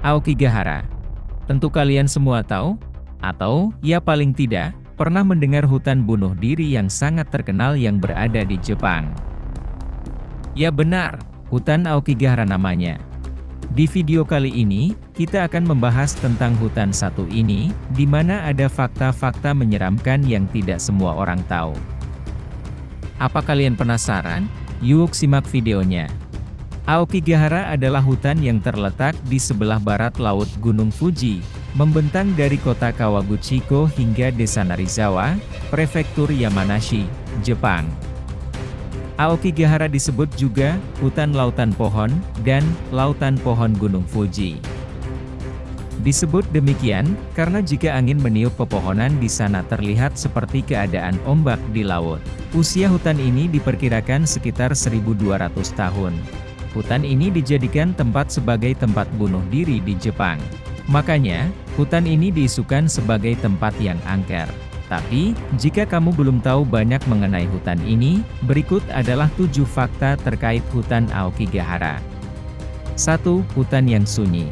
Aokigahara. Tentu kalian semua tahu, atau ya paling tidak, pernah mendengar hutan bunuh diri yang sangat terkenal yang berada di Jepang. Ya benar, hutan Aokigahara namanya. Di video kali ini, kita akan membahas tentang hutan satu ini, di mana ada fakta-fakta menyeramkan yang tidak semua orang tahu. Apa kalian penasaran? Yuk simak videonya. Aokigahara adalah hutan yang terletak di sebelah barat laut Gunung Fuji, membentang dari kota Kawaguchiko hingga desa Narizawa, prefektur Yamanashi, Jepang. Aokigahara disebut juga hutan lautan pohon dan lautan pohon Gunung Fuji. Disebut demikian karena jika angin meniup pepohonan di sana terlihat seperti keadaan ombak di laut. Usia hutan ini diperkirakan sekitar 1200 tahun. Hutan ini dijadikan tempat sebagai tempat bunuh diri di Jepang. Makanya, hutan ini diisukan sebagai tempat yang angker. Tapi, jika kamu belum tahu banyak mengenai hutan ini, berikut adalah 7 fakta terkait hutan Aokigahara. 1. Hutan yang sunyi.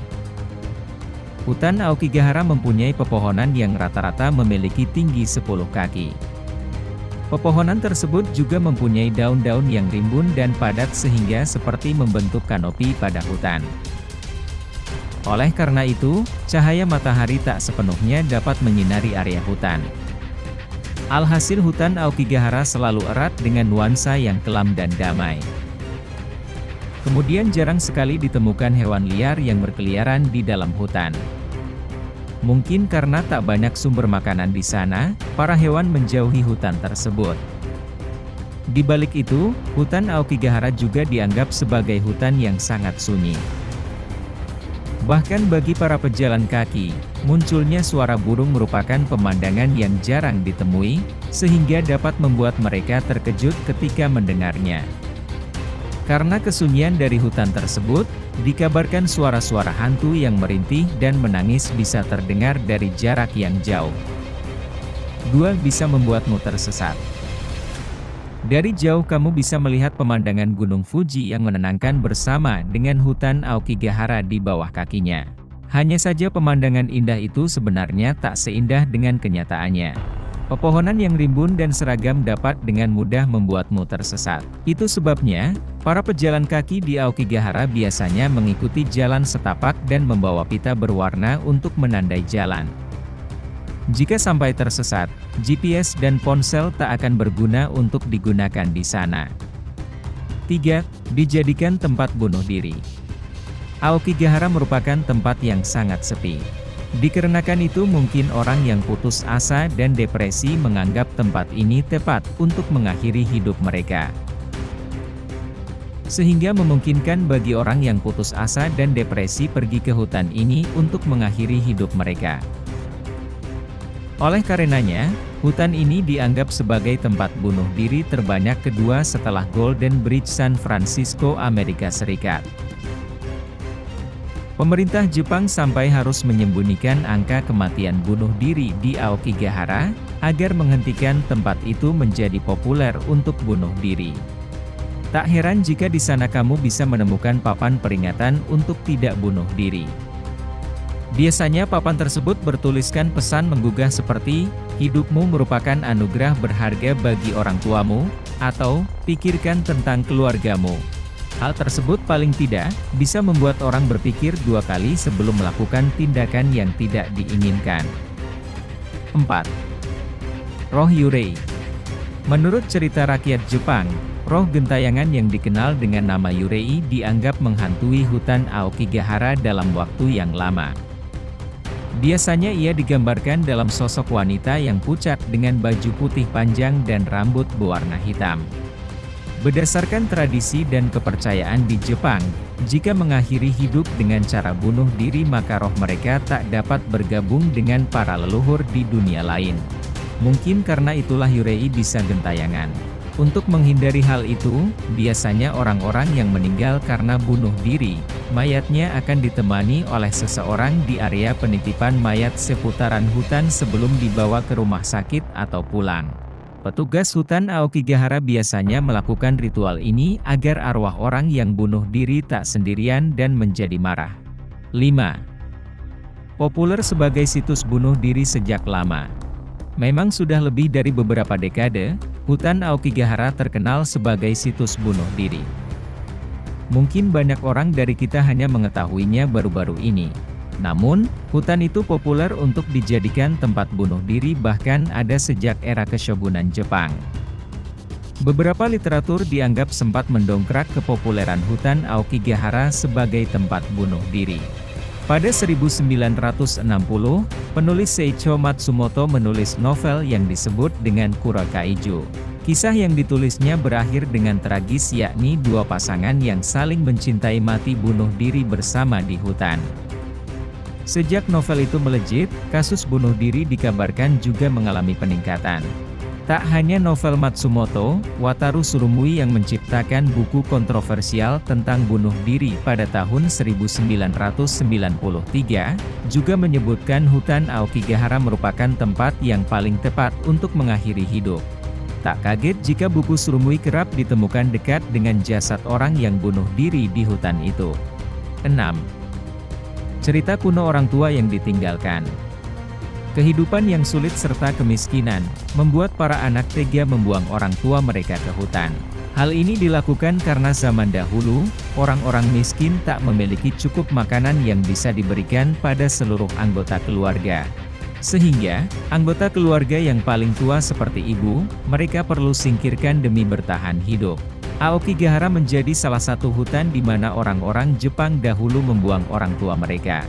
Hutan Aokigahara mempunyai pepohonan yang rata-rata memiliki tinggi 10 kaki. Pepohonan tersebut juga mempunyai daun-daun yang rimbun dan padat sehingga seperti membentuk kanopi pada hutan. Oleh karena itu, cahaya matahari tak sepenuhnya dapat menyinari area hutan. Alhasil hutan Aokigahara selalu erat dengan nuansa yang kelam dan damai. Kemudian jarang sekali ditemukan hewan liar yang berkeliaran di dalam hutan. Mungkin karena tak banyak sumber makanan di sana, para hewan menjauhi hutan tersebut. Di balik itu, hutan Aokigahara juga dianggap sebagai hutan yang sangat sunyi. Bahkan bagi para pejalan kaki, munculnya suara burung merupakan pemandangan yang jarang ditemui, sehingga dapat membuat mereka terkejut ketika mendengarnya. Karena kesunyian dari hutan tersebut, dikabarkan suara-suara hantu yang merintih dan menangis bisa terdengar dari jarak yang jauh. 2. Bisa membuatmu tersesat. Dari jauh kamu bisa melihat pemandangan Gunung Fuji yang menenangkan bersama dengan hutan Aokigahara di bawah kakinya. Hanya saja pemandangan indah itu sebenarnya tak seindah dengan kenyataannya. Pepohonan yang rimbun dan seragam dapat dengan mudah membuatmu tersesat. Itu sebabnya, para pejalan kaki di Aokigahara biasanya mengikuti jalan setapak dan membawa pita berwarna untuk menandai jalan. Jika sampai tersesat, GPS dan ponsel tak akan berguna untuk digunakan di sana. 3. Dijadikan tempat bunuh diri. Aokigahara merupakan tempat yang sangat sepi. Dikarenakan itu mungkin orang yang putus asa dan depresi menganggap tempat ini tepat untuk mengakhiri hidup mereka. Sehingga memungkinkan bagi orang yang putus asa dan depresi pergi ke hutan ini untuk mengakhiri hidup mereka. Oleh karenanya, hutan ini dianggap sebagai tempat bunuh diri terbanyak kedua setelah Golden Bridge San Francisco, Amerika Serikat. Pemerintah Jepang sampai harus menyembunyikan angka kematian bunuh diri di Aokigahara, agar menghentikan tempat itu menjadi populer untuk bunuh diri. Tak heran jika di sana kamu bisa menemukan papan peringatan untuk tidak bunuh diri. Biasanya papan tersebut bertuliskan pesan menggugah seperti, hidupmu merupakan anugerah berharga bagi orang tuamu, atau, pikirkan tentang keluargamu. Hal tersebut paling tidak, bisa membuat orang berpikir 2 kali sebelum melakukan tindakan yang tidak diinginkan. 4. Roh Yurei. Menurut cerita rakyat Jepang, roh gentayangan yang dikenal dengan nama Yurei dianggap menghantui hutan Aokigahara dalam waktu yang lama. Biasanya ia digambarkan dalam sosok wanita yang pucat dengan baju putih panjang dan rambut berwarna hitam. Berdasarkan tradisi dan kepercayaan di Jepang, jika mengakhiri hidup dengan cara bunuh diri maka roh mereka tak dapat bergabung dengan para leluhur di dunia lain. Mungkin karena itulah Yurei bisa gentayangan. Untuk menghindari hal itu, biasanya orang-orang yang meninggal karena bunuh diri, mayatnya akan ditemani oleh seseorang di area penitipan mayat seputaran hutan sebelum dibawa ke rumah sakit atau pulang. Petugas hutan Aokigahara biasanya melakukan ritual ini agar arwah orang yang bunuh diri tak sendirian dan menjadi marah. 5. Populer sebagai situs bunuh diri sejak lama. Memang sudah lebih dari beberapa dekade, hutan Aokigahara terkenal sebagai situs bunuh diri. Mungkin banyak orang dari kita hanya mengetahuinya baru-baru ini. Namun, hutan itu populer untuk dijadikan tempat bunuh diri bahkan ada sejak era Keshogunan Jepang. Beberapa literatur dianggap sempat mendongkrak kepopuleran hutan Aokigahara sebagai tempat bunuh diri. Pada 1960, penulis Seicho Matsumoto menulis novel yang disebut dengan Kurokaiju. Kisah yang ditulisnya berakhir dengan tragis, yakni dua pasangan yang saling mencintai mati bunuh diri bersama di hutan. Sejak novel itu melejit, kasus bunuh diri dikabarkan juga mengalami peningkatan. Tak hanya novel Matsumoto, Wataru Surumui yang menciptakan buku kontroversial tentang bunuh diri pada tahun 1993, juga menyebutkan hutan Aokigahara merupakan tempat yang paling tepat untuk mengakhiri hidup. Tak kaget jika buku Surumui kerap ditemukan dekat dengan jasad orang yang bunuh diri di hutan itu. 6. Cerita kuno orang tua yang ditinggalkan. Kehidupan yang sulit serta kemiskinan, membuat para anak tega membuang orang tua mereka ke hutan. Hal ini dilakukan karena zaman dahulu, orang-orang miskin tak memiliki cukup makanan yang bisa diberikan pada seluruh anggota keluarga. Sehingga, anggota keluarga yang paling tua seperti ibu, mereka perlu singkirkan demi bertahan hidup. Aokigahara menjadi salah satu hutan di mana orang-orang Jepang dahulu membuang orang tua mereka.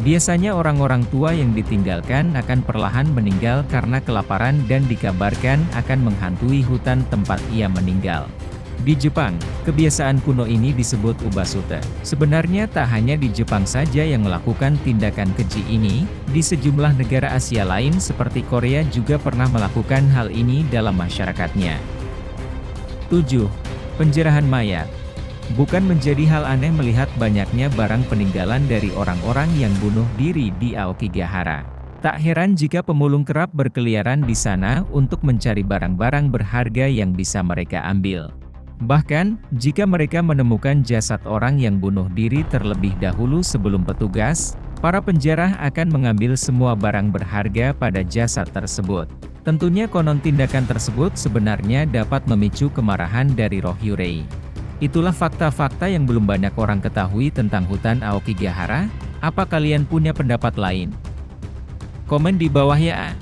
Biasanya orang-orang tua yang ditinggalkan akan perlahan meninggal karena kelaparan dan dikabarkan akan menghantui hutan tempat ia meninggal. Di Jepang, kebiasaan kuno ini disebut ubasute. Sebenarnya tak hanya di Jepang saja yang melakukan tindakan keji ini, di sejumlah negara Asia lain seperti Korea juga pernah melakukan hal ini dalam masyarakatnya. 7. Penjarahan mayat. Bukan menjadi hal aneh melihat banyaknya barang peninggalan dari orang-orang yang bunuh diri di Aokigahara. Tak heran jika pemulung kerap berkeliaran di sana untuk mencari barang-barang berharga yang bisa mereka ambil. Bahkan, jika mereka menemukan jasad orang yang bunuh diri terlebih dahulu sebelum petugas, para penjara akan mengambil semua barang berharga pada jasad tersebut. Tentunya konon tindakan tersebut sebenarnya dapat memicu kemarahan dari roh Yurei. Itulah fakta-fakta yang belum banyak orang ketahui tentang hutan Aokigahara. Apa kalian punya pendapat lain? Komen di bawah ya.